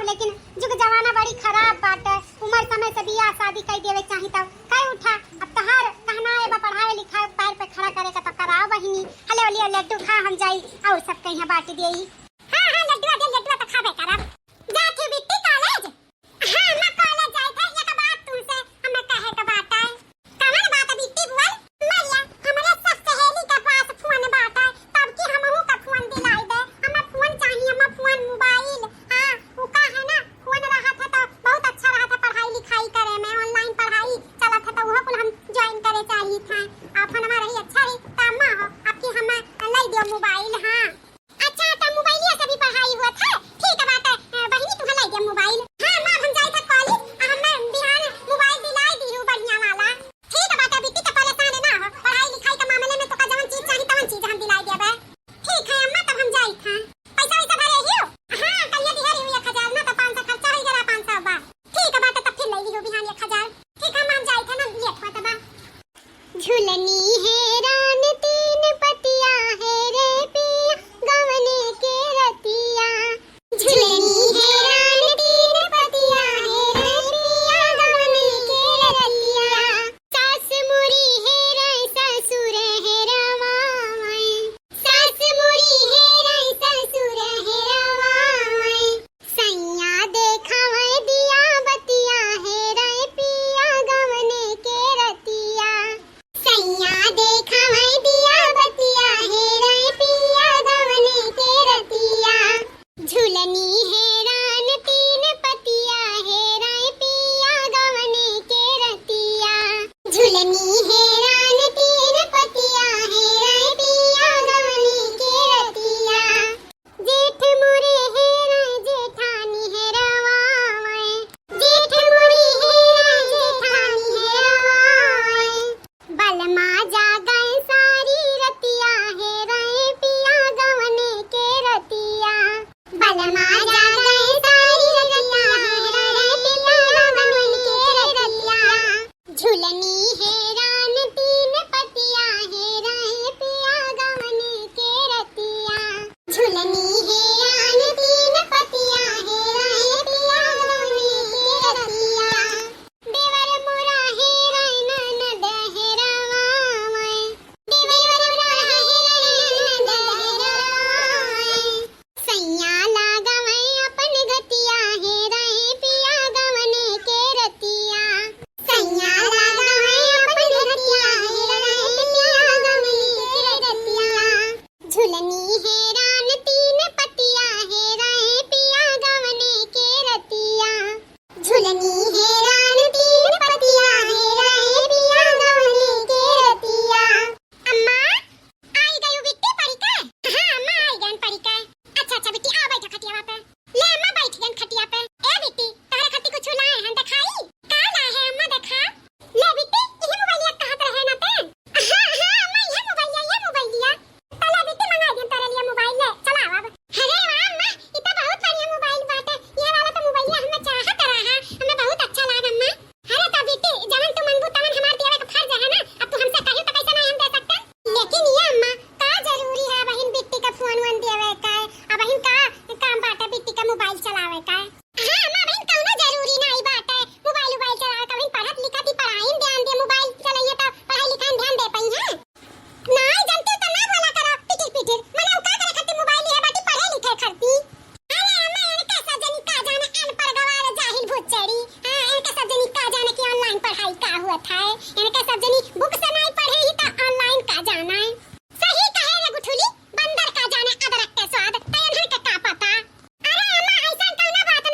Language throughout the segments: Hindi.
लेकिन जुग जमाना बड़ी खराब बाटे। उम्र समय से बियाह शादी कर देवे चाही तब कई उठा। अब तहार कहना है बा पढ़ाए लिखाए पैर पे खड़ा करे का तो कराओ बहिनी। हले ओलिया लड्डू खा हम जाई और सब के यहां बांट देई। हां हां लड्डू तो खाबे करब। जाके बिट्टी कॉलेज। हां मैं कॉलेज जाई था ये का बात तुमसे हमें कहे का बात है। कहां बात है बिट्टी बुआ? मैया हमारे सब सहेली के पास फोन बात है तब की हमहू का फोन दिलाई दे। हमें फोन चाहिए, हमें फोन मोबाइल। हां वो का है ना फोन रहा था तो बहुत अच्छा रहा था पढ़ाई लिखाई करे में। ऑनलाइन पढ़ाई चला था तो वो कुल हम ज्वाइन करे चाहिए था। आप हमारा ही अच्छा ही कामा हो आपकी हमें लाई दियो मोबाइल। हां अच्छा तो मोबाइलिया से भी पढ़ाई हुआ था। ठीक है बात है बहिनी तुम्हें लाई दियो मोबाइल। हां मां हम जाई था कॉलेज हमें बिहान मोबाइल दिलाई दी बढ़िया वाला। ठीक है बात है बिट्टी तो परेशान ना हो पढ़ाई लिखाई के मामले में तो का जवन चीज चाहिए तवन चीज हम दिलाई देबे। ठीक है अम्मा तब हम जाई था। पैसा वैसा भरे हियो? हां कल ये दिहरी हुई 1000 ना तो 500 खर्चा हो गया 500 बा। ठीक है बात तब फिर ले लियो बिहान 1000। ठीक है हम जाई था ना लेट हुआ तबा। झुलनी हैरान तीन पतिया है रे पिया गवने के रतिया। झुलनी हैरान तीन पतिया है रे पिया गवने के रतिया। सास मुरी है रे ससुर है रवावै। सास मुरी है रे ससुर है रवावै। सैया देखावै दिया बतिया है रे पिया गवने के रतिया। सैया देखावै दिया बतिया है रे पिया गवने के रतिया। झुलनी हैरान तीन पतिया है रे पिया गवने के रतिया। झुलनी हैरान तीन पतिया है रे पिया गवने के रतिया। जेठ मुरे है रे जेठानी है रवावै। जेठ मुरे है रे जेठानी है रवावै। बलमा जागै सारी रतिया है रे पिया गवने के रतिया। बलमा जागै सारी रतिया है रे पिया गवने के रतिया। झुलनी हैरान तीन पतिया है रे पिया गवने के रतिया। झुलनी हैरान तीन पतिया है रे पिया गवने के रतिया। देवर मोरा है रे ननद है रवावै। देवर मोरा है रे ननद है रवावै। सैया लागवै अपन गतिया है रे पिया गवने के रतिया। सैया लागवै अपन गतिया है रे पिया गवने के रतिया। झुलनी हैरान तीन पतिया है रे पिया गवने के रतिया। झुलनी हैरान तीन पतिया है रे पिया गवने के रतिया। अम्मा आई गई बिट्टी पड़ी का? हां अम्मा आई गई पड़ी का। अच्छा बिट्टी आ बैठ खटिया पे। ले अम्मा बैठ गई खटिया पे। ए बिट्टी तारे खट्टी कुछ लाए हैं दिखाई? का लाए हैं अम्मा देखा? ले बिट्टी ये मोबाइल कहां पे है ना ते? हां अम्मा ये मोबाइल लिया। तले बिट्टी मंगा दे तारे लिए मोबाइल ले चला अब। अरे वाह अम्मा ये तो बहुत बढ़िया मोबाइल बात है। ये वाला तो मोबाइल हमें चाहत रहा हमें बहुत अच्छा लगा अम्मा। अरे तो बिट्टी जवन तू मनबू तवन हमार देवे का फर्ज है ना। अब तू हमसे कहियो तो कैसे नहीं हम दे सकते। लेकिन ये अम्मा का जरूरी है बहन बिट्टी का फोन वन देवे का? अब बहन का काम बात है बिट्टी का मोबाइल चलावे का? हां अम्मा बहन कौनो जरूरी नहीं बात है मोबाइल चलावे का। बहन पढ़त लिखत ही पढ़ाई में ध्यान दे मोबाइल चलाइए तो पढ़ाई लिखाई में ध्यान दे पई है। नहीं जानते तो ना बोला करो पिटिर मने का करे खातिर मोबाइल है बाटी पढ़े लिखे करती। अरे अम्मा इनका सब जनी का जाने अनपढ़ गवार जाहिल भुच्चड़ी। हां इनका सब जनी का जाने कि ऑनलाइन पढ़ाई का हुआ था। इनका सब जनी बुक से नहीं पढ़े ही तो ऑनलाइन का जाना है। सही कहे रे गुठुली बंदर का जाने अदरक के स्वाद तयन का पता। अरे अम्मा ऐसा कौनो बात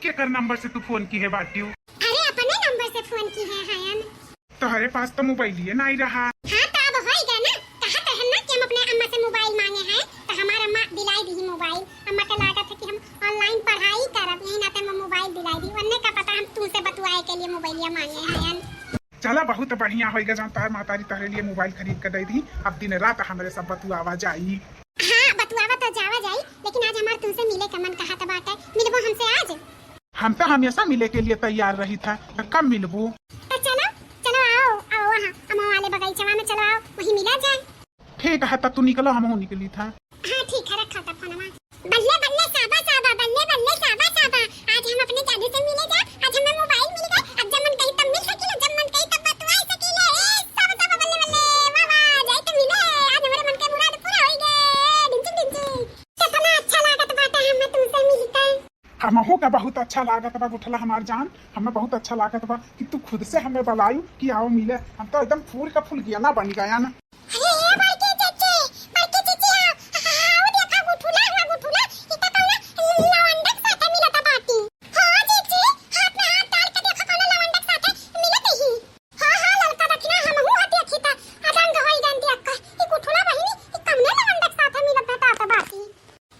केकर नंबर से तू फोन की है बाटियो? अरे अपने नंबर से फोन की है हयन। तोहरे पास तो मोबाइल ही नहीं रहा। हाँ तो अब होएगा ना, कहा तो है ना कि हम अपने अम्मा से मोबाइल मांगे हैं, तो हमारा अम्मा दिलाई दी मोबाइल। अम्मा का लागत है कि हम ऑनलाइन पढ़ाई करब, यही नाते हम मोबाइल दिलाई दी, वरने का पता हम तुमसे बतुआए के लिए मोबाइलिया मांगे हयन। चला बहुत बढ़िया होएगा, जहाँ तार मातारी तारे लिए मोबाइल खरीद कर दे दी। अब दिन रात हमारे सब बतुआवा जाई। हाँ बतुआवा तो जावा जाई, लेकिन आज हमार तुमसे मिले का मन कहा था बाटे, मिलबो हमसे आज? हम तो हमेशा मिले के लिए तैयार रही था, कब मिलबू? तो चलो चलो आओ आओ वहाँ अम्मा वाले बगीचा में, चलो आओ वहीं मिला जाए। ठीक है, तब तू निकलो, हम निकली था। हाँ ठीक है, रखा था फोन में। बल्ले बल्ले साबा साबा, बल्ले बल्ले साबा साबा, आज हम अपने जादू से मिले जा, आज हमें मोबाइल मिल गया। अब जब मन कही तब मिल सकीले, जब मन कही तब बतुआ सकीले। साबा साबा बल्ले बल्ले, वाह वाह, जाए तो मिले, आज हमारे मन के मुराद पूरा हो गए। डिंचिंग डिंचिंग, कितना अच्छा लागत बाटे हमें तुमसे मिलके। हमहू का बहुत अच्छा लागत बा उठला हमार जान, हमें बहुत अच्छा लागत बा कि तू खुद से हमें बुलायू कि आओ मिले। हम तो एकदम फूल का फूल गया ना बन गया ना। अरे ये बड़के चचे, हाँ वो देखा गुठुला ये तो कौन लवंडक साथे मिलता बाटी। हाँ चचे, हाथ में हाथ डाल के देखा कौन लवंडक साथे मिलत ही। हाँ लड़का देखना हमहू हाथ देखी ता रंग होई गन देखा ई गुठुला बहिनी ई कौन लवंडक साथे मिलत ता बाटी।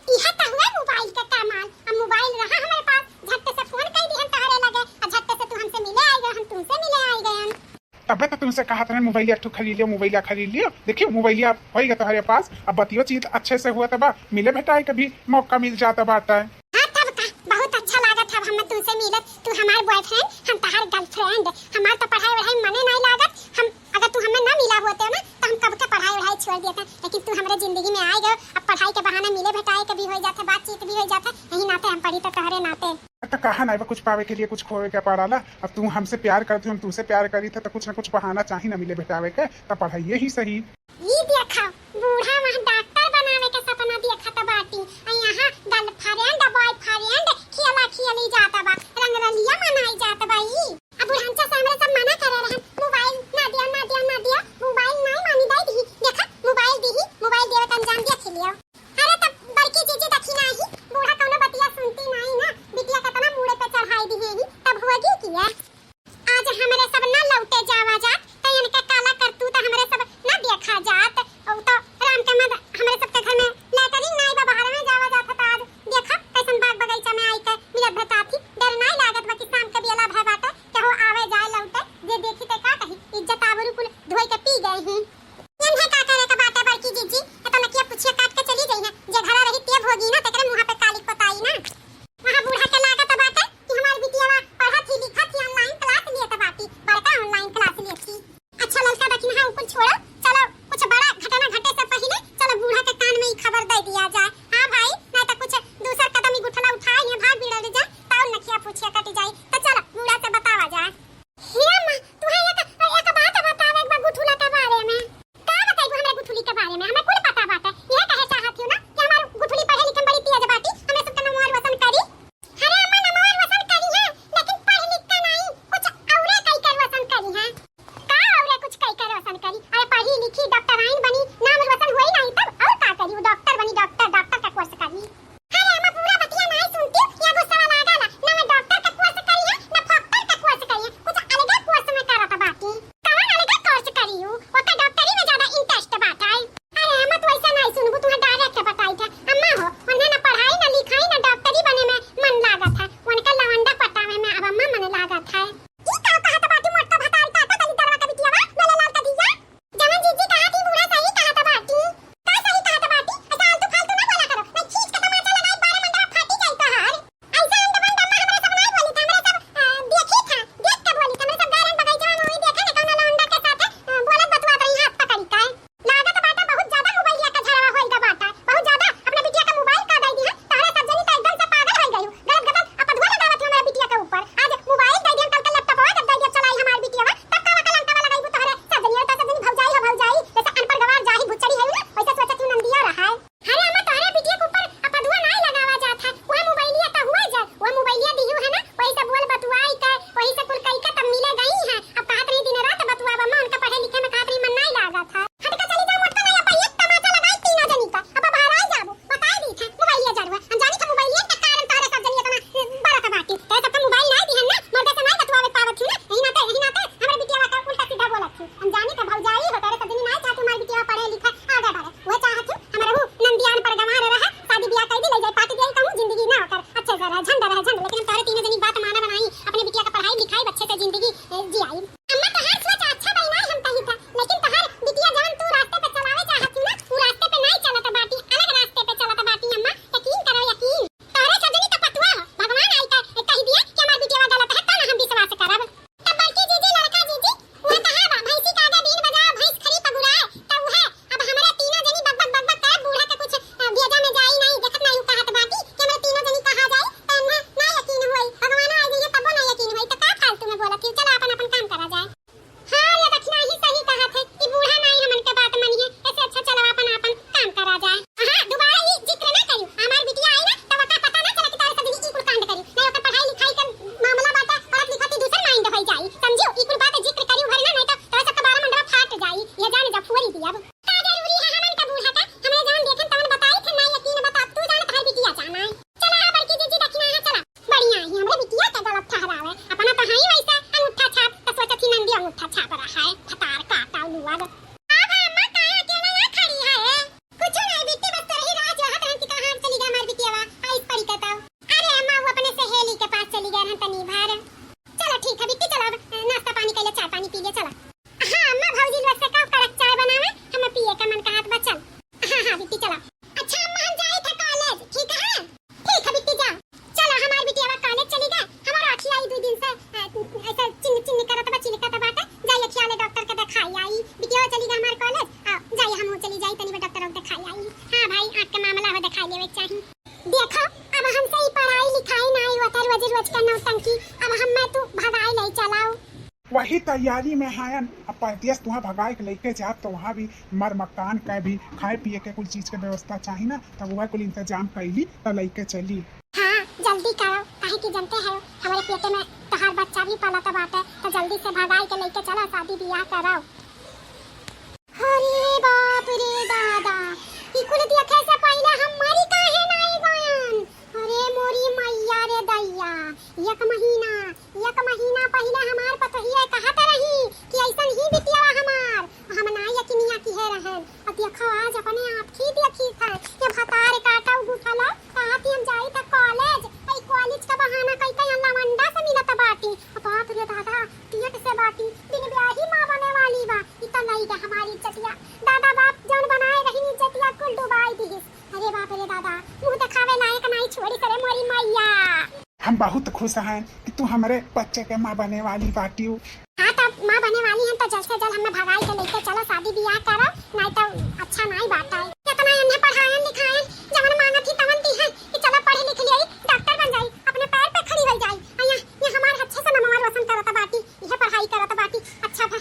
इहा त हुआ मोबाइल का कमाल। अब मोबाइल रहा हमारे पास, झट से फोन कर दी हम तहरे लगे, और झट से तू हमसे मिले आए गए, हम तुमसे मिले आए गए। तब तो तुमसे कहा था मोबाइलिया ठू खरीद लियो, मोबाइलिया खरीद लियो। देखियो मोबाइलिया होएगा तुम्हारे पास, अब बतियो चीज अच्छे से हुआ तब मिले भेटाए कभी मौका मिल जाता बाटा है। हाँ तब का बहुत अच्छा लागत है हमें तुमसे मिलत, तू हमार बॉयफ्रेंड, हम तहार गर्लफ्रेंड। हमार तो पढ़ाई वढ़ाई मने नहीं लागत, हम अगर तू हमें ना मिला होते ना तो हम कब के पढ़ाई वढ़ाई छोड़ देते, लेकिन तू हमारे जिंदगी में आ गए। अब पढ़ाई के बहाने मिले भेटाए कभी हो जाते, बातचीत भी हो जाता, यही नाते हम पढ़ी तो तहरे नाते। तो कहा नहीं कुछ पावे के लिए कुछ खोवे के पड़ाला। अब तू हमसे प्यार करती, हम तुमसे प्यार करी थे, तो कुछ ना कुछ बहाना चाहिए ना मिले भेटावे के, तो पढ़ाइए ही सही। ये देखा बूढ़ा वहाँ डॉक्टर बनावे के सपना देखा था बाटी, और यहाँ गर्लफ्रेंड बॉयफ्रेंड खियली जाता बा, रंगरलिया मनाई जाता बा। ई अब बुढ़ांचा से हमरे सब मना करे रहे, मोबाइल ना दिया ना दिया ना दिया, मोबाइल नहीं मानी दई दी, देखा मोबाइल दी ही, मोबाइल देवे का अंजाम देख लियो। अरे तब बड़की जीजी देखी नहीं, बूढ़ा कोनो बतिया सुनती नहीं ना, बिटिया का तना मुड़े पे चढ़ाई दी है, तब होगी किया। आज हमरे सब ना लौटे जावा जात, तो इनके काला करतूत हमरे सब ना देखा जात। और तो राम के मद यही तैयारी में हायन अब परदेश तुहा भगाए के लेके जात तो वहाँ भी मर मकान का भी खाए पिए के कुल चीज के व्यवस्था चाहिए ना, तब वह कुल इंतजाम कैली तो लेके चली। हाँ जल्दी करो, काहे कि जानते हैं हमारे पेटे में तहार बच्चा भी पला तब बाटे, तो जल्दी से भगाई के लेके चलो, शादी ब्याह करो। अरे बाप रे दादा, ई कुल देखे से पहले हम मरी काहे नहीं गयन। अरे मोरी मैया रे दैया, एक महीना पहले हमार पतोहिया कहत रही कि ऐसन ही बिटिया हमार, हम ना यकीनिया की है रहल। अब देखो आज अपने आँखी देखी था ये भतार काटा उठला, कहत हम जाई त कॉलेज, ई कॉलेज का बहाना कई कई लवंडा से मिलत बाटी। बाप रे दादा, टियट से बाटी बिन ब्याही मां बने वाली बा, ई त नहीं गा हमारी इज्जतिया। दादा बाप जौन बनाए रही इज्जतिया कुल डुबाई दी। अरे बाप रे दादा, मुंह दिखावे लायक नहीं छोड़ी करे मोरी मैया। हम बहुत खुश हैं कि तू हमारे बच्चे के माँ बने वाली बाटी। हाँ तब माँ बने वाली हैं तो जल्द से जल्द हमें भगाई के लेके चलो, शादी ब्याह करो, नहीं तो अच्छा नहीं बात है। इतना हमने पढ़ाया लिखाया, जवन मांगा थी तवन दी है कि चलो पढ़े लिख लिया, डॉक्टर बन जाई, अपने पैर पे खड़ी हो जाई। ये हमार अच्छे से नमवा रोशन करत बाटी, ये पढ़ाई करत बाटी। अच्छा भा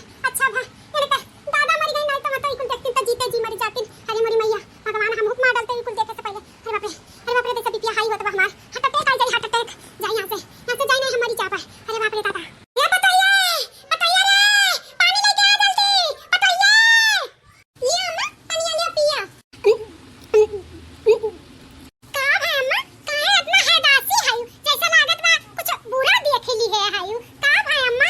मैंने कहा दादा मर गई, नहीं तो मैं तो इकुल देखती तो जीते जी मर जाती। अरे मोरी मैया भगवान, हम हुक्म डालते इकुल देखे से पहले। अरे बाप रे देखो बीपी हाई होत बा हमार, हार्ट अटैक आ जाई, हार्ट अटैक जाई यहाँ से जाई, नहीं हमारी जा पाए। अरे बाप रे दादा, ये बताइए रे, पानी लेके आ जल्दी, बताइए। ये अम्मा पानी ले पिया। का है अम्मा, काहे इतना हैदासी है, जैसे लागत बा कुछ बुरा देख ली है हायू। का है अम्मा?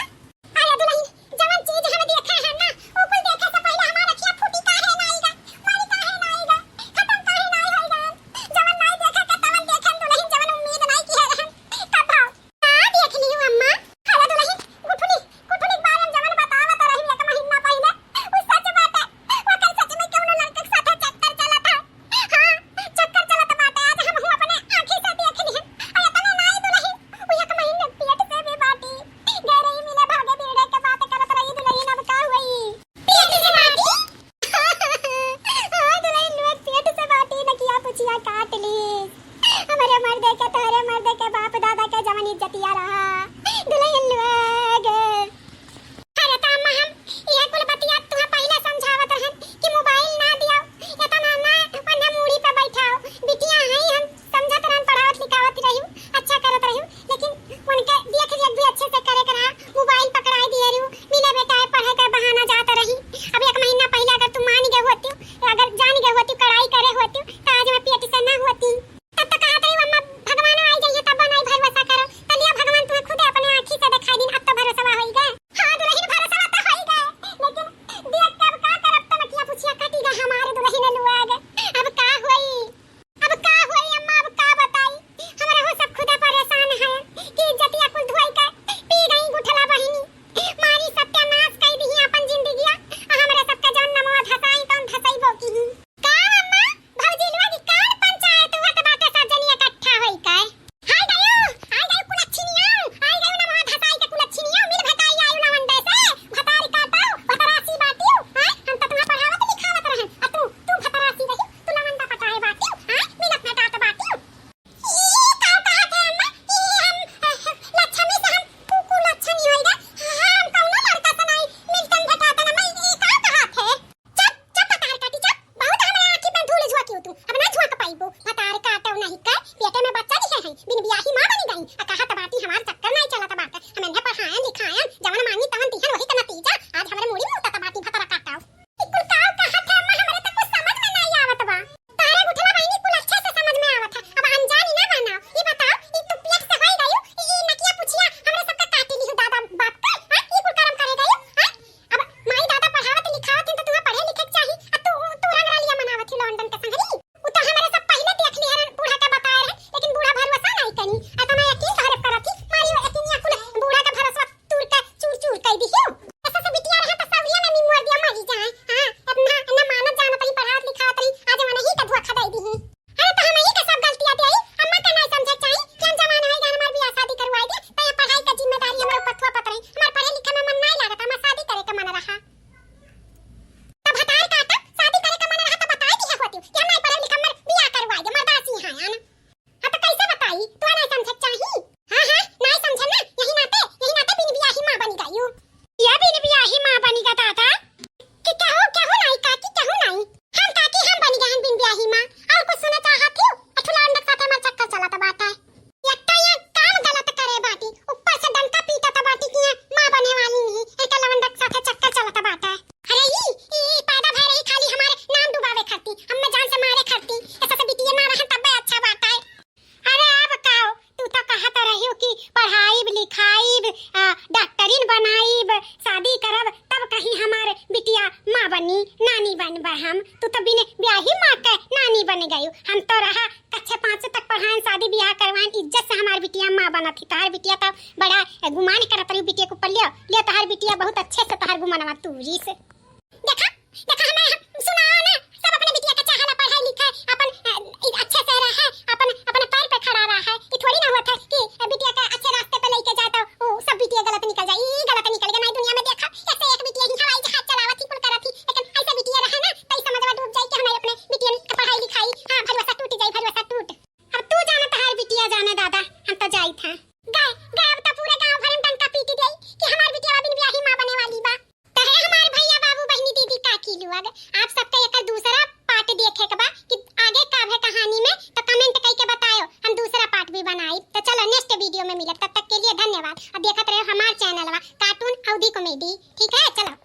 अरे दुल्हन जवन चीज हम देखे हैं ना, वो कुल देखे से पहले हमार अखियां फूटी काहे नहीं गा, मारी काहे नहीं गा, खत्म काहे नहीं होई गा। जवन नहीं देखे के तवन देखन दुल्हन, जवन उम्मीद नहीं की है रहन तब भाव का देख ली हूं अम्मा। अरे दुल्हन गुठुली बारे में जवन बतावत रही एक महीना पहले, वो सच बात है। वो कल सच में क्यों लड़के के साथ चक्कर चला था। हां चक्कर चला था बात, आज हम अपने आंखें से देख ली है। और इतना नहीं दुल्हन, वो एक महीने पेट से भी बाटी गए रही, मिले भागे बीड़े के बात करत रही दुल्हन। अब का हुई पेट से बाटी? हां दुल्हन लोग पेट से बाटी न किया पुछिया काट ली। हमारे मर्द के तोरे मर्द के बाप दादा के जवन इज्जतिया रहा दुल्हन लोग। अरे त अम्मा हम ये कुल बतिया तुम्हें पहले समझावत रहन कि मोबाइल ना दियाओ, इतना ना वन्ने मूड़ी पे बैठाओ। बिटिया है हम समझत रहन, पढ़ावत लिखावत रही, अच्छा करत रही, लेकिन उनके देख रेख भी अच्छे से करे करा। मोबाइल पकड़ाई दिए रही, मिले बेटा पढ़े का बहाना जाता रही। अब एक महीना पहले अगर तुम मान गए होती, अगर जान गए होती, कड़ाई करे होती, तो आज मैं पेट से ना होती। तब तो कहत रही अम्मा भगवान आई जाइए तब नहीं भरोसा करो, तलिया भगवान तुम्हें खुद अपने आंखी से दिखाई दिन। अब तो भरोसा हो गए। हां दुल्हन भरोसा तो हो गए, लेकिन देख कब का करब तो नकिया पुछिया कटीगा हमारे दुल्हन लोग। अब का होई अम्मा, अब का बताई। हमरा हो सब खुदा परेशान है कि इज्जतिया कुल धोई के पी गई गुठला बहिनी, मारी सत्यानाश कई दी अपन जिंदगिया। हमरा सबका जौन नमवा धसाई तौन धसाईबो की का अम्मा। भौजी लोग कान पंचायत हुआ त बाटे सब जनी इकट्ठा होई काय। हाय गयो कुलच्छिनिया, हाय गयो नमवा धसाई के कुलच्छिनिया, मिल भटाई आयु लवंडे से भतारी काटाओ, भतरासी बाटियो। हाय हम त तुम्हां पढ़ावत लिखावत रहन, आ तू भतरासी रही, तू लवंडा पटाए बाटियो। हाय मिलत भेटात बाटियो। ई का कहत है अम्मा, ई हम लक्ष्मी से हम कुलच्छनी होई गे। हम कौनो लड़का से नहीं मिलतन भेटात न। मैं ई का कहत है? चुप भतार काटी चुप, बहुत हमरा आंखी में धूल झुआ तू। अब ना झुआ के पाइबो, भतार काटो नहीं कर, पेटे में बच्चा दिखे है, बिन ब्याही मां बनी गई। आ कहत बाटी हमार चक्कर नहीं चलत बाटे, हम इन्हें पढ़ाया लिखाया, जवन मांगी तवन दिहन, वही का नतीजा आज हमरे मुड़ी मुंह तक बाटी भतरा काटाओ। ई कुल का कहत है अम्मा, हमरे तक कुछ समझ में नहीं आवत बा। तारे गुठला बहिनी कुल अच्छे से समझ में आवत है, अब अनजानी ना बनाओ। ई बताओ ई तू पेट से होई गयो, ई नकिया पुछिया हमरे सबका काटी ली दादा बाप का। हां ई कुल कर्म करे गयो। हां अब माई दादा पढ़ावत लिखावत तो तुम्हें पढ़े लिखे चाहिए, आ तू रंगरालिया मनावत ही लंदन के संगरी। उ तो हमरे सब पहले देख ली हरन, बूढ़ा के बताए रहे, लेकिन बूढ़ा भरोसा नहीं कनी। भगवान इज्जत से हमार बिटिया माँ बना थी। तहार बिटिया तो बड़ा गुमान करत रही बिटिया को पल लियो तहार बिटिया बहुत अच्छे से तहार गुमानवा तूरी से। देखा देखा हमें सुनाओ ना, सब अपने बिटिया का चाहला पढ़ाई लिखाई अपन अच्छे से रहा है, अपन अपने पैर पे खड़ा रहा है। ये थोड़ी ना हुआ था कि बिटिया का अच्छे रास्ते पे लेके जाता वो सब बिटिया गलत निकल जाए। ये गलत निकल गया। मैं दुनिया में देखा एक से एक बिटिया ही हवाई जहाज चलावत थी कुल करत थी, लेकिन ऐसे बिटिया रहा ना तई समझवा डूब जाई कि हमारे अपने बिटिया का पढ़ाई लिखाई हां भरवसा टूट जाई, भरवसा टूट। अब तू जाने तहार बिटिया जाने दादा, हम तो जाई था गए गए अब तो पूरे गांव भर में डंका पीटी गई कि हमार बिटिया बिन ब्याही मां बने वाली बा। तहे हमार भैया बाबू बहनी दीदी काकी लोग आप सबका एक दूसरा पार्ट देखे के बा कि आगे का है कहानी में, तो कमेंट करके बताओ, हम दूसरा पार्ट भी बनाई। तो चलो नेक्स्ट वीडियो में मिले, तब तक के लिए धन्यवाद। अब देखते रहो हमार चैनल कार्टून अवधि कॉमेडी। ठीक है चलो।